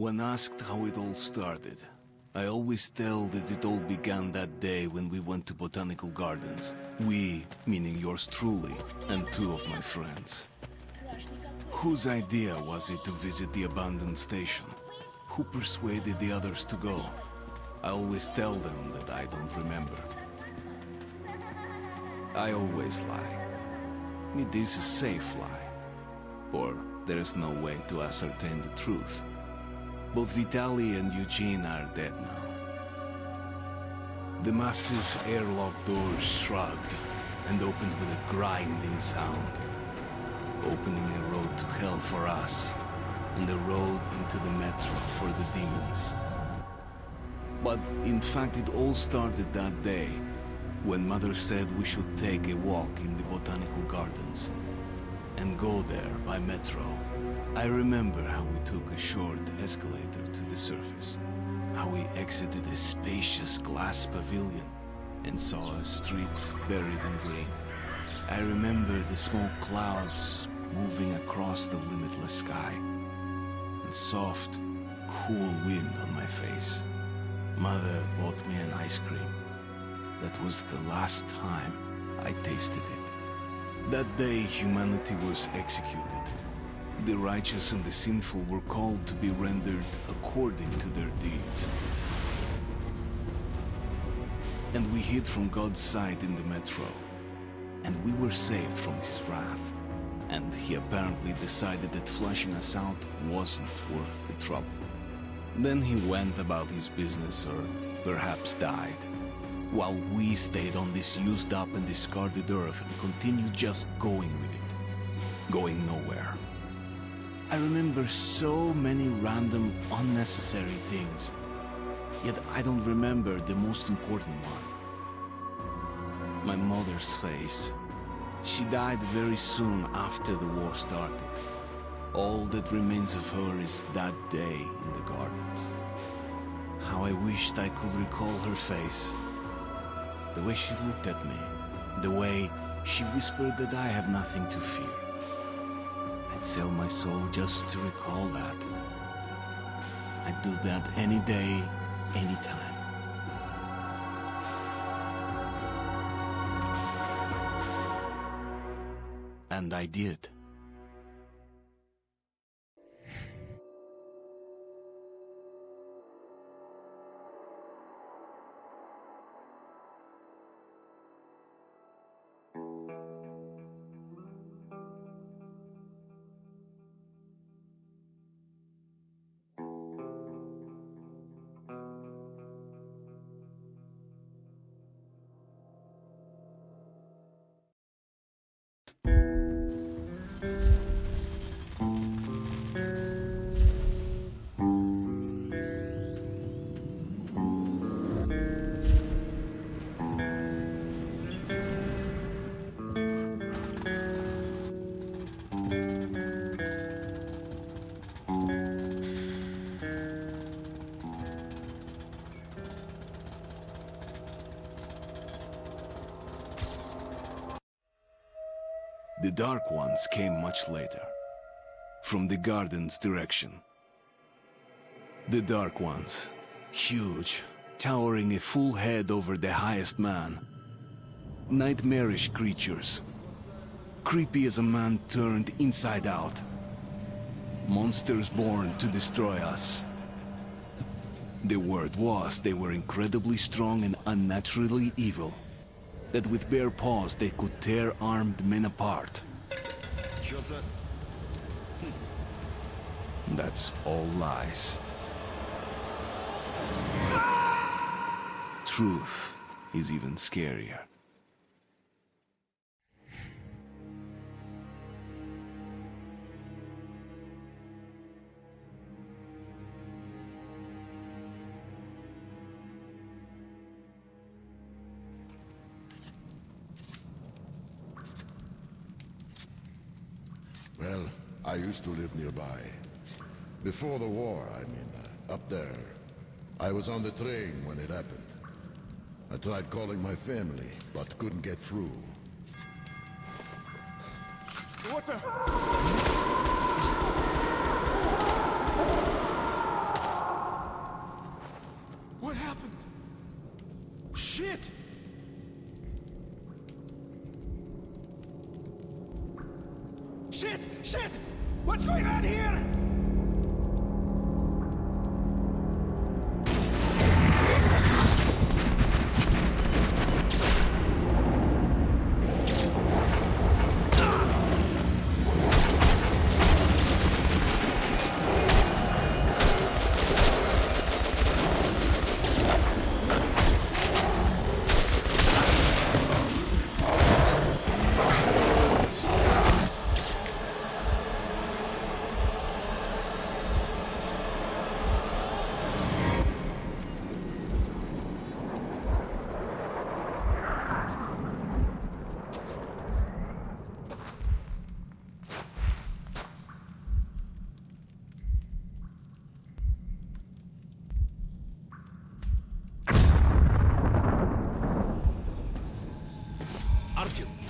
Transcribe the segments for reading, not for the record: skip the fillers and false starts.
When asked how it all started, I always tell that it all began that day when we went to botanical gardens. We, meaning yours truly, and two of my friends. Whose idea was it to visit the abandoned station? Who persuaded the others to go? I always tell them that I don't remember. I always lie. It is a safe lie. Or there is no way to ascertain the truth. Both Vitaly and Eugene are dead now. The massive airlock doors shrugged and opened with a grinding sound, opening a road to hell for us and a road into the metro for the demons. But in fact, it all started that day when Mother said we should take a walk in the botanical gardens and go there by metro. I remember how we took a short escalator to the surface, how we exited a spacious glass pavilion and saw a street buried in green. I remember the smoke clouds moving across the limitless sky, and soft, cool wind on my face. Mother bought me an ice cream. That was the last time I tasted it. That day, humanity was executed. The righteous and the sinful were called to be rendered according to their deeds. And we hid from God's sight in the metro. And we were saved from his wrath. And he apparently decided that flushing us out wasn't worth the trouble. Then he went about his business, or perhaps died, while we stayed on this used up and discarded earth and continued just going with it, going nowhere. I remember so many random, unnecessary things, yet I don't remember the most important one. My mother's face. She died very soon after the war started. All that remains of her is that day in the gardens. How I wished I could recall her face. The way she looked at me. The way she whispered that I have nothing to fear. I'd sell my soul just to recall that. I'd do that any day, any time. And I did. The Dark Ones came much later, from the garden's direction. The Dark Ones, huge, towering a full head over the highest man. Nightmarish creatures, creepy as a man turned inside out. Monsters born to destroy us. The word was they were incredibly strong and unnaturally evil. That with bare paws they could tear armed men apart. That's all lies. Truth is even scarier. Well, I used to live nearby. Before the war, I mean, up there. I was on the train when it happened. I tried calling my family, but couldn't get through. What the? What happened? Shit! Shit! Shit! What's going on here?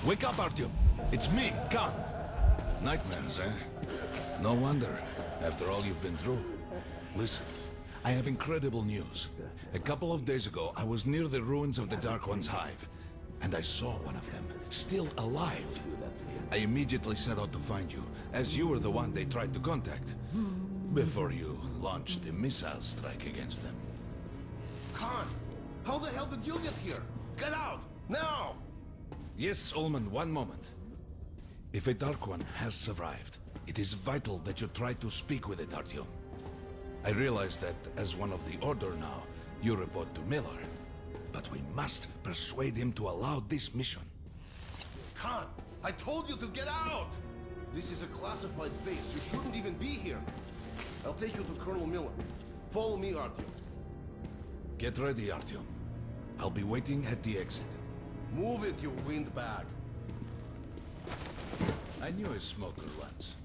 Wake up, Artyom. It's me, Khan. Nightmares, eh? No wonder, after all you've been through. Listen, I have incredible news. A couple of days ago, I was near the ruins of the Dark One's hive, and I saw one of them, still alive. I immediately set out to find you, as you were the one they tried to contact, before you launched the missile strike against them. Khan, how the hell did you get here? Get out, now! Yes, Ullman, one moment. If a Dark One has survived, it is vital that you try to speak with it, Artyom. I realize that, as one of the Order now, you report to Miller. But we must persuade him to allow this mission. Khan, I told you to get out! This is a classified base. You shouldn't even be here. I'll take you to Colonel Miller. Follow me, Artyom. Get ready, Artyom. I'll be waiting at the exit. Move it, you windbag. I knew a smoker once.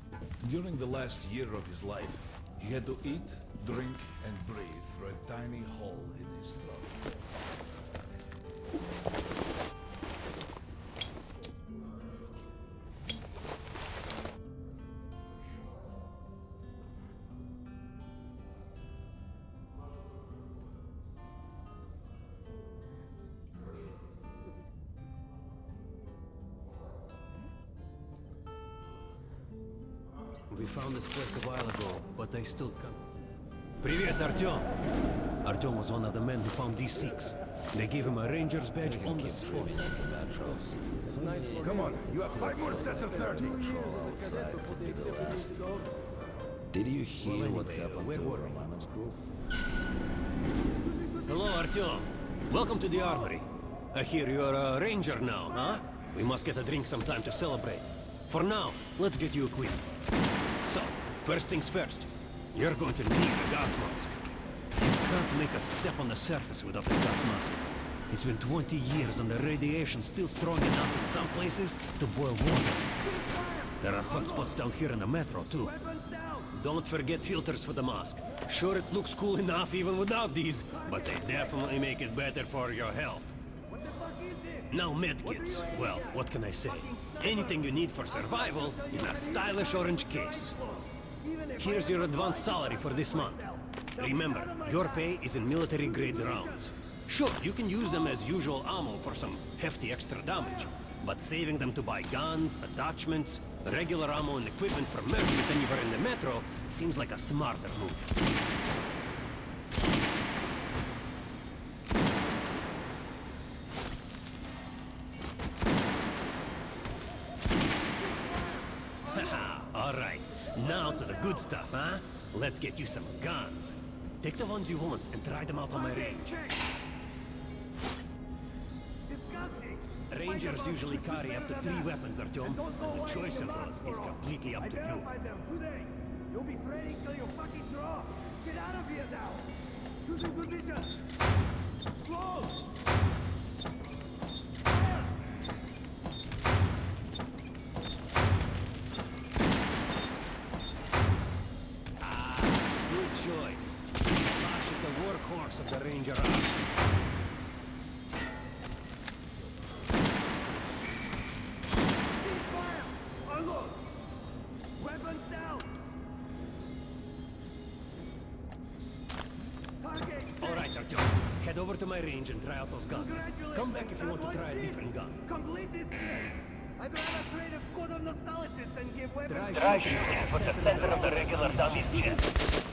During the last year of his life, he had to eat, drink, and breathe through a tiny hole in his throat. We found this place a while ago, but they still come. Привет, Artyom! Artyom was one of the men who found these Sikhs. They gave him a ranger's badge on the spot. Come on, you have 5 more sets of 30. Did you hear Well, what anyway, happened where to were we? Romanov's group? Hello, Artyom. Welcome to the armory. I hear you're a ranger now, huh? We must get a drink sometime to celebrate. For now, let's get you equipped. So, first things first. You're going to need a gas mask. You can't make a step on the surface without a gas mask. It's been 20 years and the radiation's still strong enough in some places to boil water. There are hot spots down here in the metro, too. Don't forget filters for the mask. Sure, it looks cool enough even without these, but they definitely make it better for your health. Now medkits. Well, what can I say? Anything you need for survival in a stylish orange case. Here's your advance salary for this month. Remember, your pay is in military-grade rounds. Sure, you can use them as usual ammo for some hefty extra damage, but saving them to buy guns, attachments, regular ammo and equipment for merchants anywhere in the metro seems like a smarter move. Alright, now to the good stuff, huh? Let's get you some guns. Take the ones you want and try them out on my range. Rangers usually carry up to 3 weapons, Artyom, and the choice of those is completely up to you. You'll be praying till you fucking draw. Get out of here now. Using position. Close. Good choice. Flash is the workhorse of the Ranger army. Unload. Weapons down. Target. All right, Artyom. my range and try out those guns. Come back if you want to try a different gun. Complete this shit. I'd rather trade a squad of nostalgists than give weapons. Try shooting with the center of the regular dummy's chest.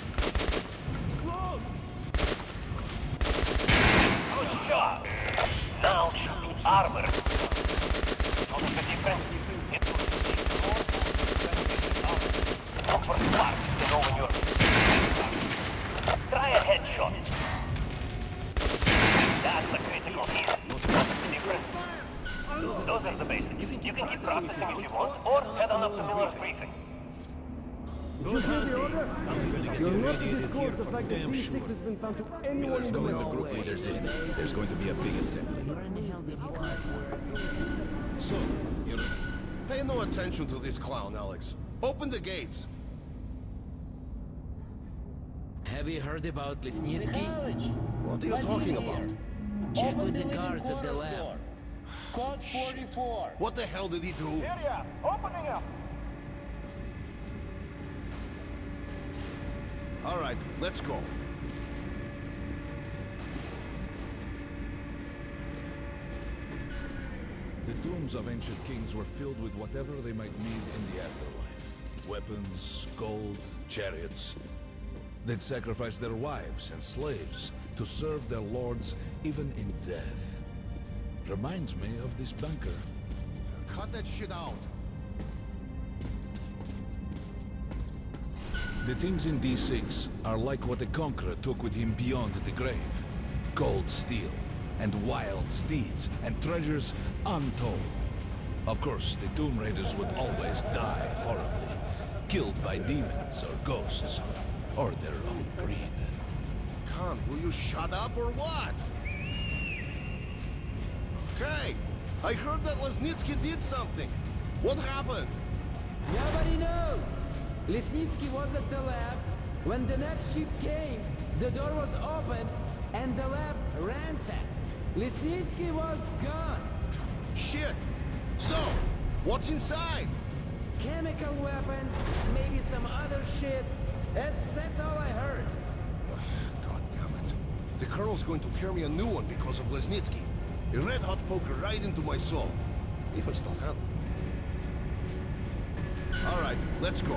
Good job. Now shoot the armor. Notice the difference? It will take more look for sparks to know when you're... Try a headshot. That's the critical hit. What's the difference? Those are the basics. You can keep practicing if you want, or head on up to Miller's briefing. Good hunting. You're not disclose the fact that B6 has been found to anyone Miller's in the calling the group leaders in. There's going to be a big assembly. So, you know, pay no attention to this clown, Alex. Open the gates. Have you heard about Lesnitsky? What are you talking about? Check with the guards at the lab. Code 44. What the hell did he do? Area, opening up. All right, let's go. The tombs of ancient kings were filled with whatever they might need in the afterlife. Weapons, gold, chariots. They'd sacrifice their wives and slaves to serve their lords even in death. Reminds me of this bunker. Cut that shit out. The things in D6 are like what the Conqueror took with him beyond the grave. Gold steel, and wild steeds, and treasures untold. Of course, the Tomb Raiders would always die horribly, killed by demons or ghosts, or their own greed. Khan, will you shut up or what? Hey, I heard that Lesnitsky did something. What happened? Nobody knows. Lesnitsky was at the lab. When the next shift came, the door was open and the lab ransacked. Lesnitsky was gone. Shit! So, what's inside? Chemical weapons, maybe some other shit. That's all I heard. God damn it. The Colonel's going to tear me a new one because of Lesnitsky. A red-hot poker right into my soul. If I still have it. All right, let's go.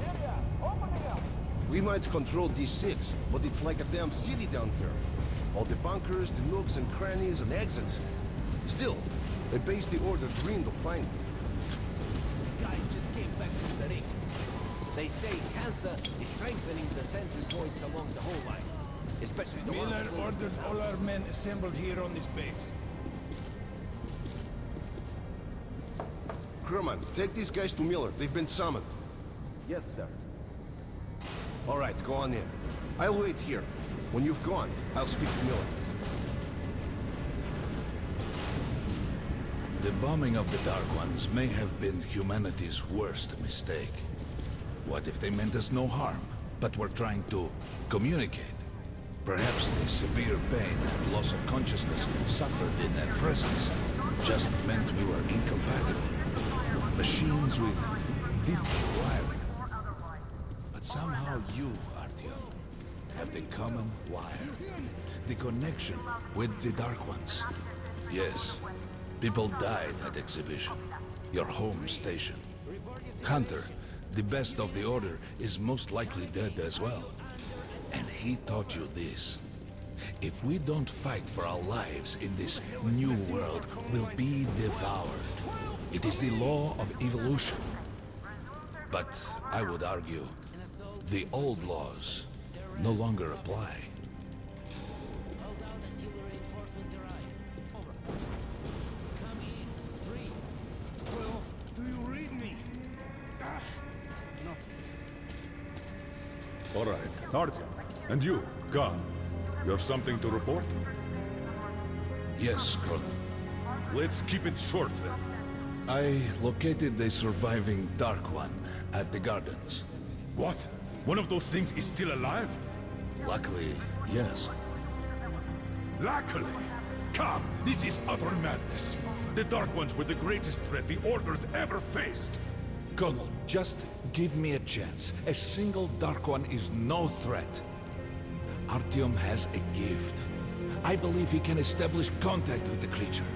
Area, opening up. We might control D6, but it's like a damn city down here. All the bunkers, the nooks and crannies and exits. Still, a base the Order dreamed of finding. Guys just came back from the ring. They say cancer is strengthening the sentry points along the whole line. Especially the ones Miller close to ordered the all our houses. men assembled here on this base. Crewman, take these guys to Miller. They've been summoned. Yes, sir. All right, go on in. I'll wait here. When you've gone, I'll speak to Miller. The bombing of the Dark Ones may have been humanity's worst mistake. What if they meant us no harm, but were trying to communicate? Perhaps the severe pain and loss of consciousness suffered in their presence just meant we were incompatible. Machines with different wiring. But somehow you, Artyom, have the common wire. The connection with the Dark Ones. Yes, people died at exhibition. Your home station. Hunter, the best of the Order, is most likely dead as well. And he taught you this. If we don't fight for our lives in this new world, we'll be devoured. It is the law of evolution. But I would argue, the old laws no longer apply. Hold down until the reinforcements arrive. Over. Come in. 3. 12, do you read me? All right, Artyom. And you, Khan. You have something to report? Yes, Colonel. Let's keep it short, then. I located the surviving Dark One at the gardens. What? One of those things is still alive? Luckily, yes. Luckily! Come, this is utter madness. The Dark Ones were the greatest threat the Order's ever faced. Colonel, just give me a chance. A single Dark One is no threat. Artyom has a gift. I believe he can establish contact with the creature.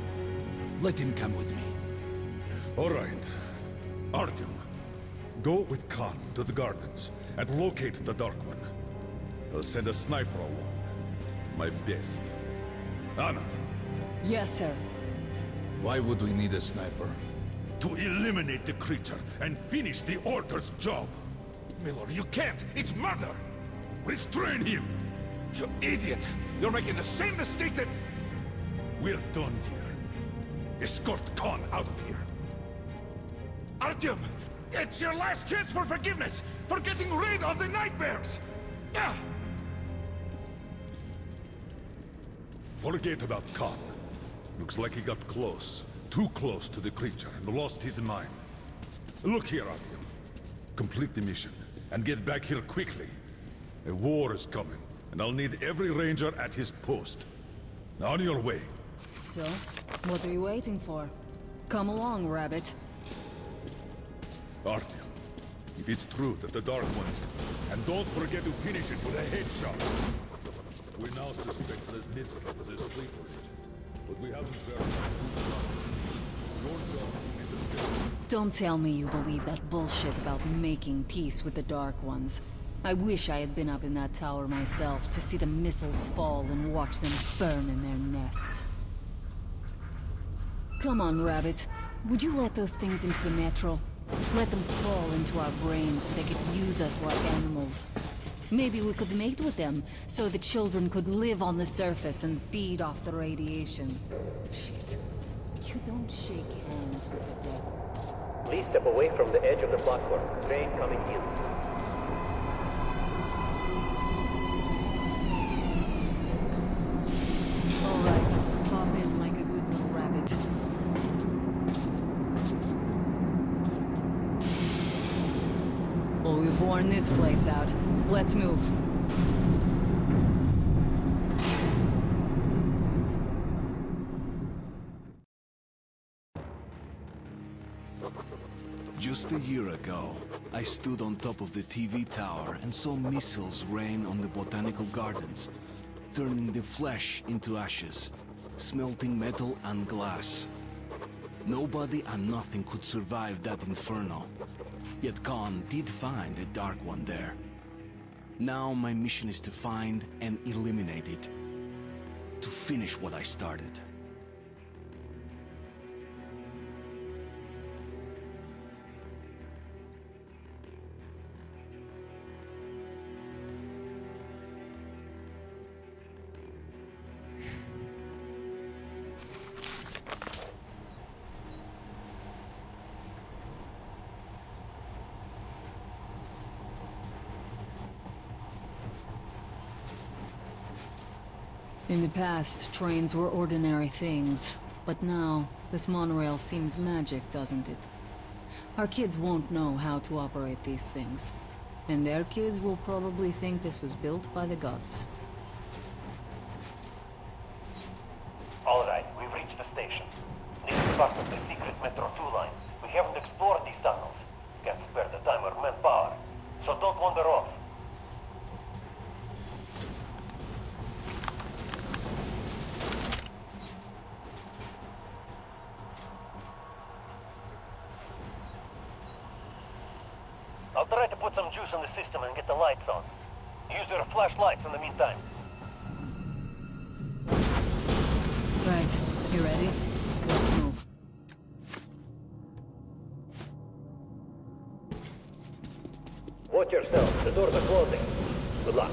Let him come with me. All right. Artyom, go with Khan to the gardens and locate the Dark One. I'll send a sniper along. My best. Anna, Yes, sir. Why would we need a sniper? to eliminate the creature and finish the Order's job. Miller, you can't! It's murder! Restrain him! You idiot! You're making the same mistake that... We're done here. Escort Khan out of here. Artyom! It's your last chance for forgiveness! For getting rid of the nightmares! Ah! Forget about Khan. Looks like he got close. Too close to the creature and lost his mind. Look here, Artyom. Complete the mission and get back here quickly. A war is coming, and I'll need every ranger at his post. Now on your way. So, what are you waiting for? Come along, Rabbit. Artyom, if it's true that the Dark Ones... And don't forget to finish it with a headshot. We now suspect Lesnitsky was a sleeper agent, but we haven't verified who's your job is to intercept. Don't tell me you believe that bullshit about making peace with the Dark Ones. I wish I had been up in that tower myself to see the missiles fall and watch them burn in their nests. Come on, Rabbit. Would you let those things into the Metro? Let them crawl into our brains so they could use us like animals. Maybe we could mate with them, so the children could live on the surface and feed off the radiation. Shit. You don't shake hands with the devil. Please step away from the edge of the platform. Train coming in. All right. Hop in like a good little rabbit. Well, we've worn this place out. Let's move. Just a year ago, I stood on top of the TV tower and saw missiles rain on the botanical gardens, turning the flesh into ashes, smelting metal and glass. Nobody and nothing could survive that inferno. Yet Khan did find a Dark One there. Now my mission is to find and eliminate it. To finish what I started. In the past, trains were ordinary things. But now, this monorail seems magic, doesn't it? Our kids won't know how to operate these things. And their kids will probably think this was built by the gods. All right, we've reached the station. This is part of the secret Metro 2 line. We haven't explored these tunnels. Can't spare the time or manpower. So don't wander off. I'll try to put some juice on the system and get the lights on. Use your flashlights in the meantime. Right, you ready? Let's move. Watch yourself. The doors are closing. Good luck.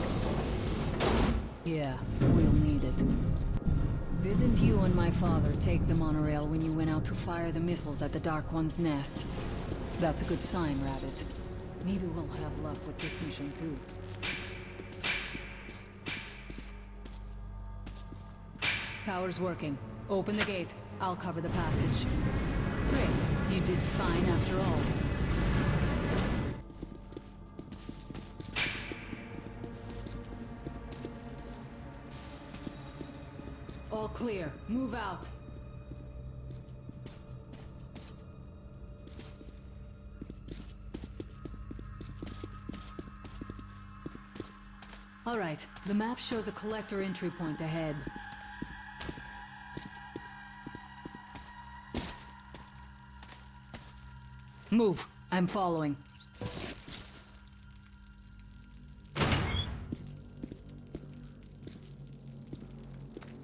Yeah, we'll need it. Didn't you and my father take the monorail when you went out to fire the missiles at the Dark One's nest? That's a good sign, Rabbit. Maybe we'll have luck with this mission, too. Power's working. Open the gate. I'll cover the passage. Great. You did fine after all. All clear. Move out. All right, the map shows a collector entry point ahead. Move. I'm following.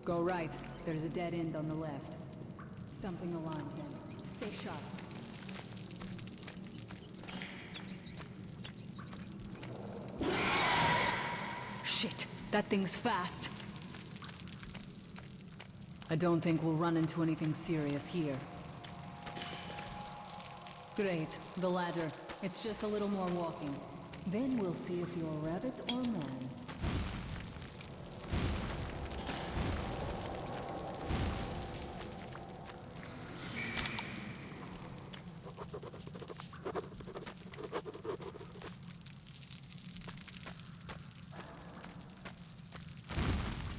Go right. There's a dead end on the left. Something alarmed him. Stay sharp. Shit, that thing's fast. I don't think we'll run into anything serious here. Great, the ladder. It's just a little more walking. Then we'll see if you're rabbit or man.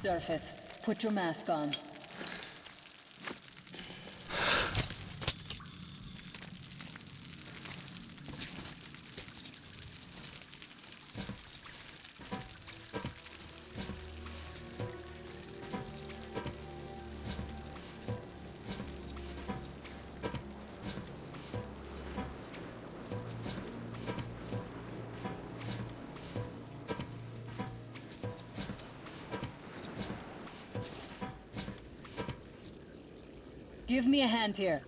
Surface. Put your mask on. Give me a hand here.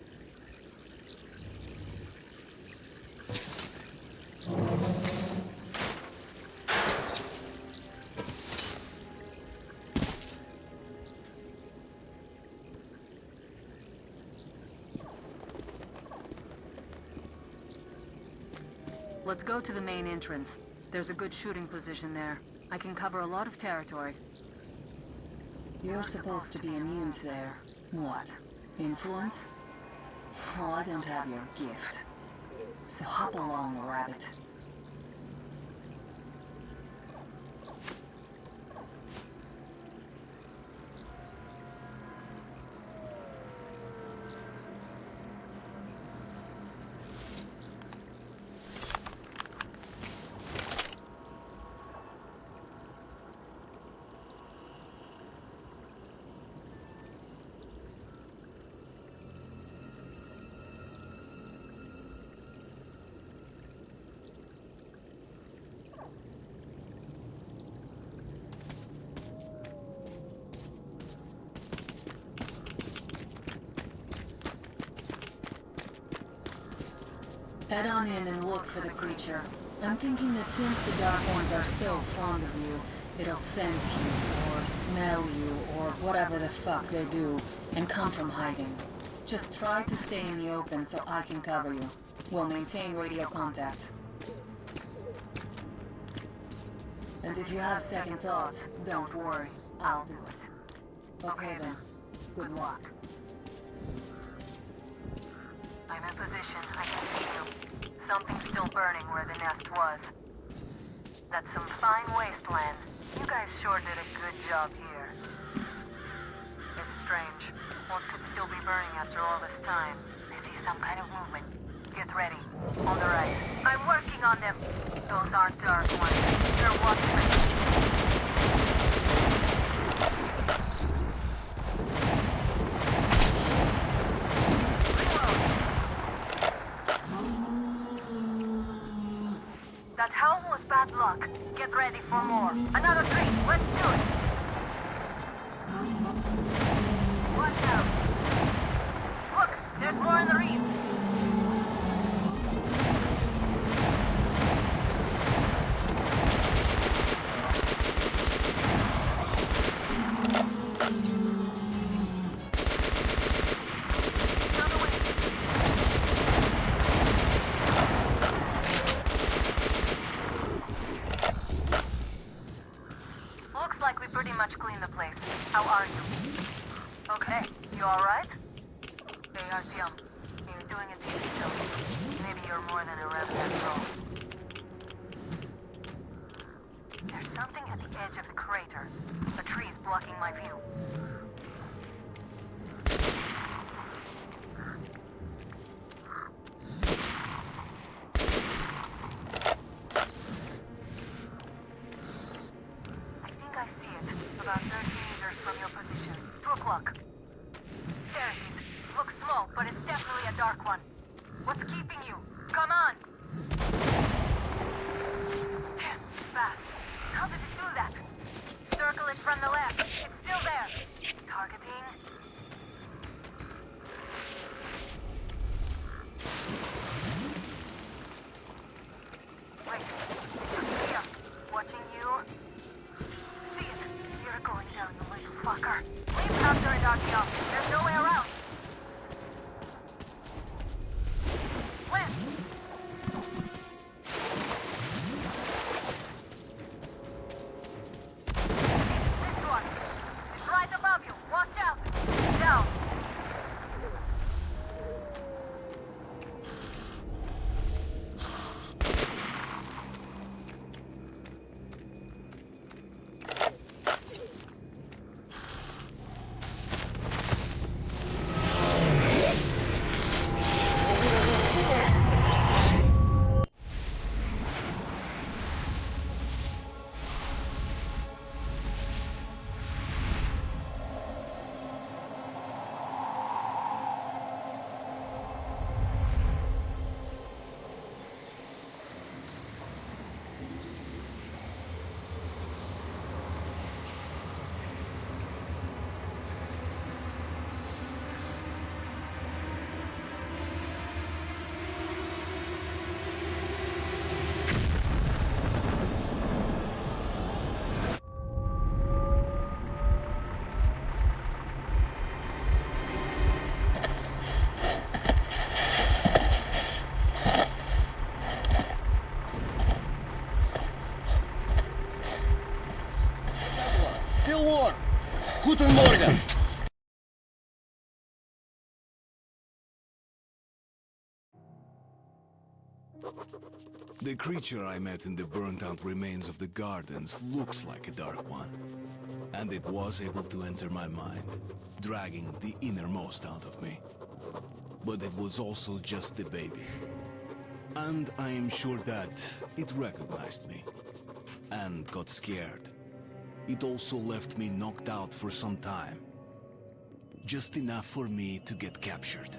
Let's go to the main entrance. There's a good shooting position there. I can cover a lot of territory. You're supposed to be immune to their... what? Influence? Oh, I don't have your gift. So hop along, rabbit. Head on in and look for the creature. I'm thinking that since the Dark Ones are so fond of you, it'll sense you, or smell you, or whatever the fuck they do, and come from hiding. Just try to stay in the open so I can cover you. We'll maintain radio contact. And if you have second thoughts, don't worry. I'll do it. Okay then. Good luck. I'm in position. I can see you. Something's still burning where the nest was. That's some fine wasteland. You guys sure did a good job here. It's strange. What could still be burning after all this time? I see some kind of movement. Get ready. On the right. I'm working on them. Those aren't Dark Ones. They're watchmen. That howl was bad luck. Get ready for more. Another 3. Let's do it. Watch out. Look, there's more in the reeds. o'clock. Staircase. Looks small, but it's definitely a dark one. What's keeping you? Come on! Damn, fast. How did it do that? Circle it from the left. It's still there. Targeting. Wait. You're here. Watching you. See it. You're going down, you little fucker. Leave after it, Artyom. There's no way around. Land. This one. It's right above you. Watch out. Down. Still warm. Guten Morgen. The creature I met in the burnt-out remains of the gardens looks like a dark one. And it was able to enter my mind, dragging the innermost out of me. But it was also just a baby. And I am sure that it recognized me. And got scared. It also left me knocked out for some time. Just enough for me to get captured.